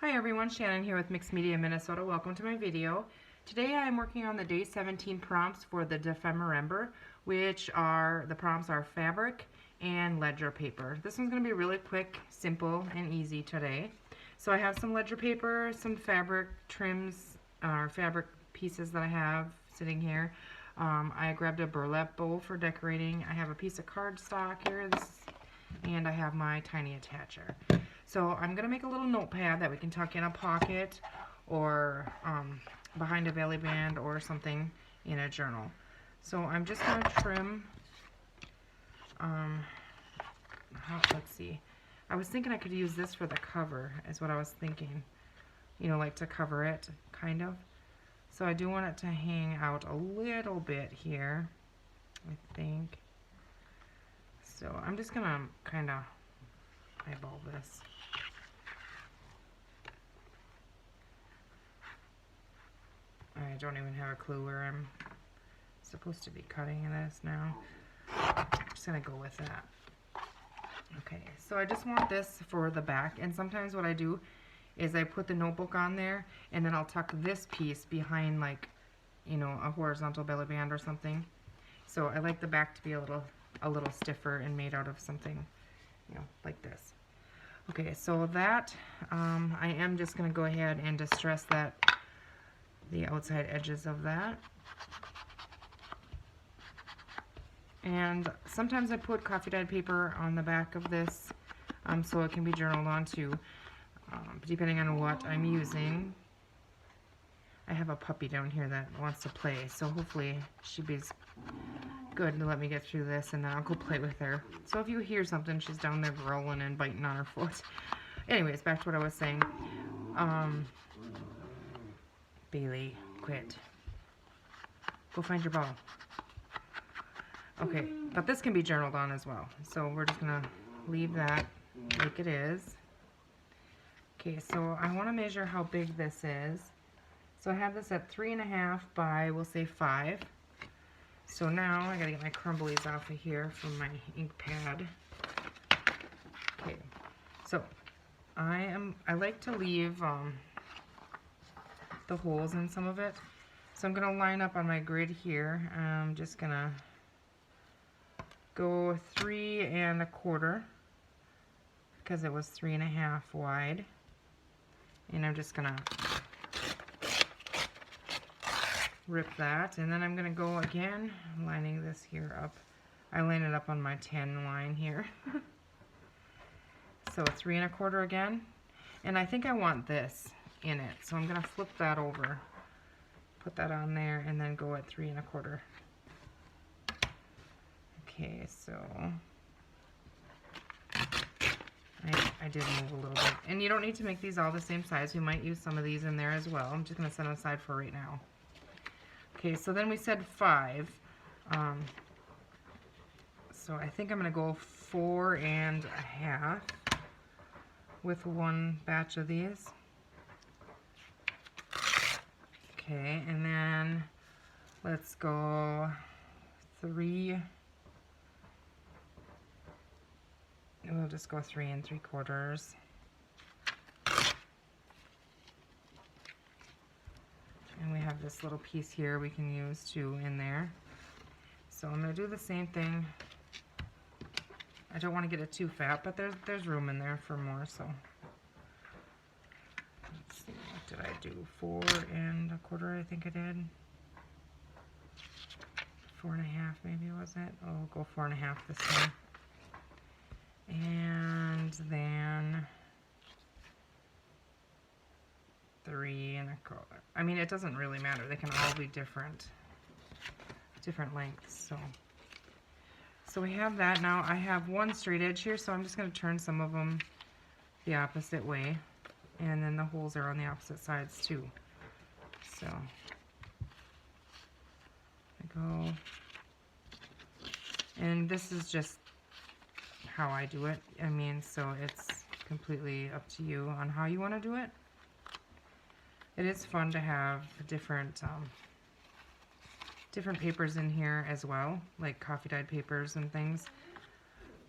Hi everyone, Shannon here with Mixed Media Minnesota. Welcome to my video. Today I am working on the day 17 prompts for the Defemember, which are, the prompts are fabric and ledger paper. This one's going to be really quick, simple, and easy today. So I have some ledger paper, some fabric trims, or fabric pieces that I have sitting here. I grabbed a burlap bowl for decorating. I have a piece of cardstock here, and I have my tiny attacher. So I'm going to make a little notepad that we can tuck in a pocket or behind a belly band or something in a journal. So I'm just going to trim, let's see, I was thinking I could use this for the cover is what I was thinking, you know, like to cover it, kind of. So I do want it to hang out a little bit here, I think. So I'm just going to kind of eyeball this. I don't even have a clue where I'm supposed to be cutting this now. I'm just going to go with that. Okay, so I just want this for the back, and sometimes what I do is I put the notebook on there, and then I'll tuck this piece behind, like, you know, a horizontal belly band or something. So I like the back to be a little stiffer and made out of something, you know, like this. Okay, so that, I am just going to go ahead and distress that, the outside edges of that. And sometimes I put coffee dyed paper on the back of this so it can be journaled on too, depending on what I'm using. I have a puppy down here that wants to play, so hopefully she'll be good to let me get through this, and then I'll go play with her. So if you hear something, she's down there growling and biting on her foot. Anyways, back to what I was saying. Bailey, quit. Go find your ball. Okay, but this can be journaled on as well. So we're just going to leave that like it is. Okay, so I want to measure how big this is. So I have this at 3.5 by, we'll say 5. So now I got to get my crumblies off of here from my ink pad. Okay, so I like to leave the holes in some of it. So I'm going to line up on my grid here. I'm just going to go 3.25 because it was 3.5 wide. And I'm just going to rip that. And then I'm going to go again, lining this here up. I line it up on my 10 line here. So 3.25 again. And I think I want this in it, so I'm going to flip that over, put that on there, and then go at 3.25. Okay, so I did move a little bit, and you don't need to make these all the same size. We might use some of these in there as well. I'm just going to set them aside for right now. Okay, so then we said 5, so I think I'm going to go 4.5 with one batch of these. Okay, and then let's go 3. We'll just go 3.75. And we have this little piece here we can use too in there. So I'm going to do the same thing. I don't want to get it too fat, but there's room in there for more, so. Let's see, what did I do? 4.25, I think I did. 4.5 maybe, was it? Oh, we'll go 4.5 this time. And then 3.25. I mean, it doesn't really matter. They can all be different lengths. So we have that. Now I have one straight edge here, so I'm just going to turn some of them the opposite way. And then the holes are on the opposite sides too. So I go, and this is just how I do it. I mean, so it's completely up to you on how you want to do it. It is fun to have different papers in here as well, like coffee dyed papers and things.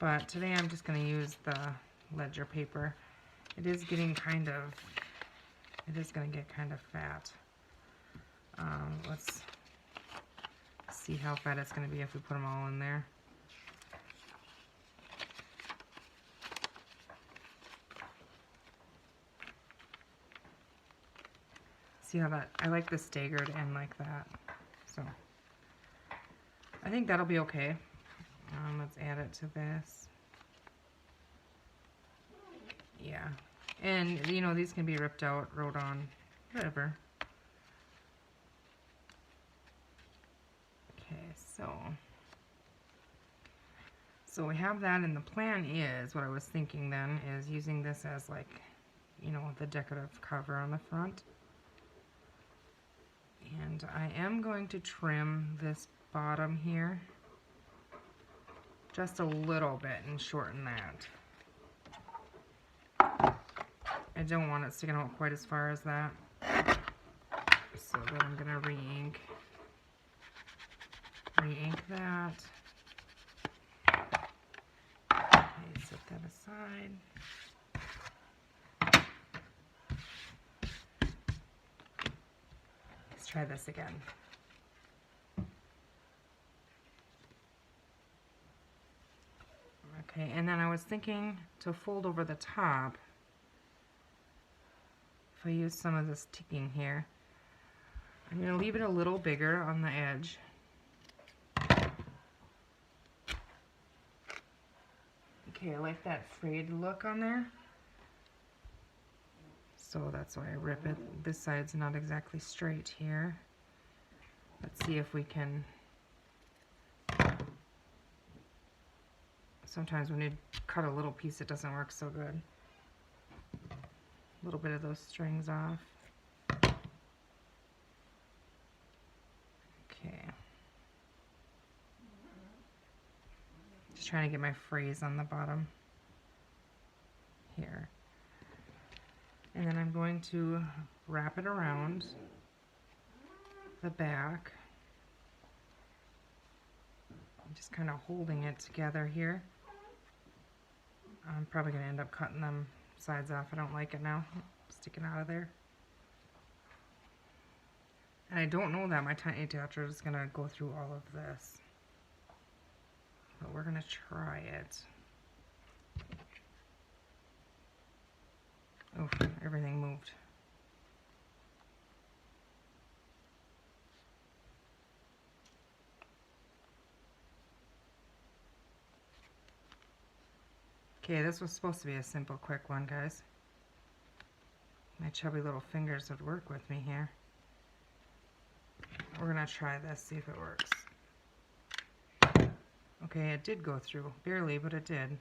But today I'm just going to use the ledger paper. It is getting kind of It is going to get kind of fat. Let's see how fat it's going to be if we put them all in there. See how that, I like the staggered end like that. So I think that'll be okay. Let's add it to this. Yeah. And, you know, these can be ripped out, wrote on, whatever. Okay, so we have that, and the plan is, what I was thinking then, is using this as like, you know, the decorative cover on the front. And I am going to trim this bottom here just a little bit and shorten that. I don't want it sticking out quite as far as that. So then I'm going to re-ink that. Okay, set that aside. Let's try this again. Okay, and then I was thinking to fold over the top. If I use some of this ticking here, I'm going to leave it a little bigger on the edge. Okay, I like that frayed look on there. So that's why I rip it. This side's not exactly straight here. Let's see if we can... Sometimes when you cut a little piece, it doesn't work so good. A little bit of those strings off. Okay. Just trying to get my phrase on the bottom here. And then I'm going to wrap it around the back. I'm just kind of holding it together here. I'm probably going to end up cutting them sides off. I don't like it now, sticking out of there. And I don't know that my tiny attacher is going to go through all of this. But we're going to try it. Oh, everything moved. Okay, this was supposed to be a simple, quick one, guys. My chubby little fingers would work with me here. We're gonna try this, see if it works. Okay, it did go through. Barely, but it did.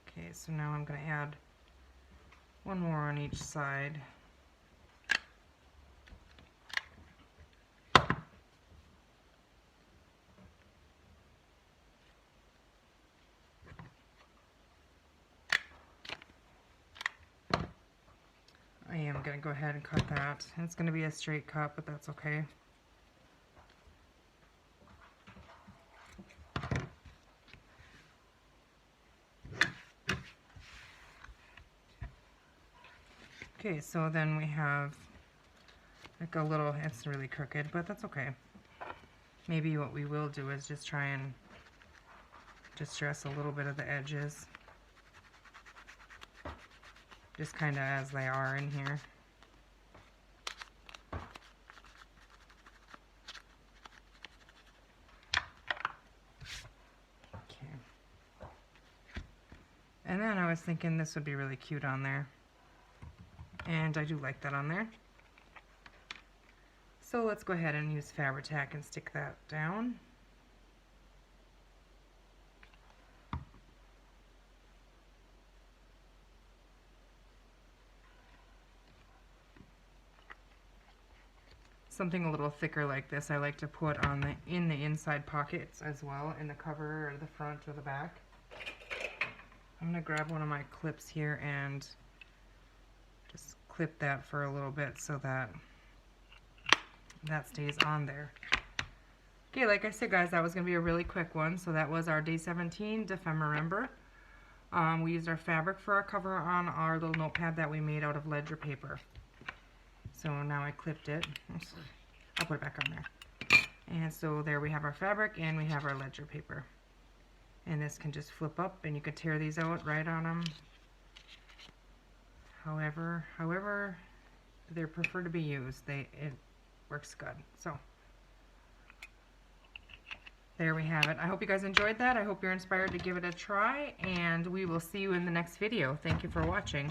Okay, so now I'm gonna add one more on each side. I am going to go ahead and cut that. It's going to be a straight cut, but that's okay. Okay, so then we have like a little, it's really crooked, but that's okay. Maybe what we will do is just try and distress a little bit of the edges. Just kind of as they are in here. Okay. And then I was thinking this would be really cute on there. And I do like that on there. So let's go ahead and use Fabri-Tac and stick that down. Something a little thicker like this I like to put on the inside pockets as well, in the cover or the front or the back. I'm going to grab one of my clips here and just clip that for a little bit so that that stays on there. Okay, like I said, guys, that was going to be a really quick one. So that was our day 17 Defember. We used our fabric for our cover on our little notepad that we made out of ledger paper. So now I clipped it. I'll put it back on there. And so there we have our fabric and we have our ledger paper. And this can just flip up and you can tear these out right on them. However they're preferred to be used, it works good. So there we have it. I hope you guys enjoyed that. I hope you're inspired to give it a try, and we will see you in the next video. Thank you for watching.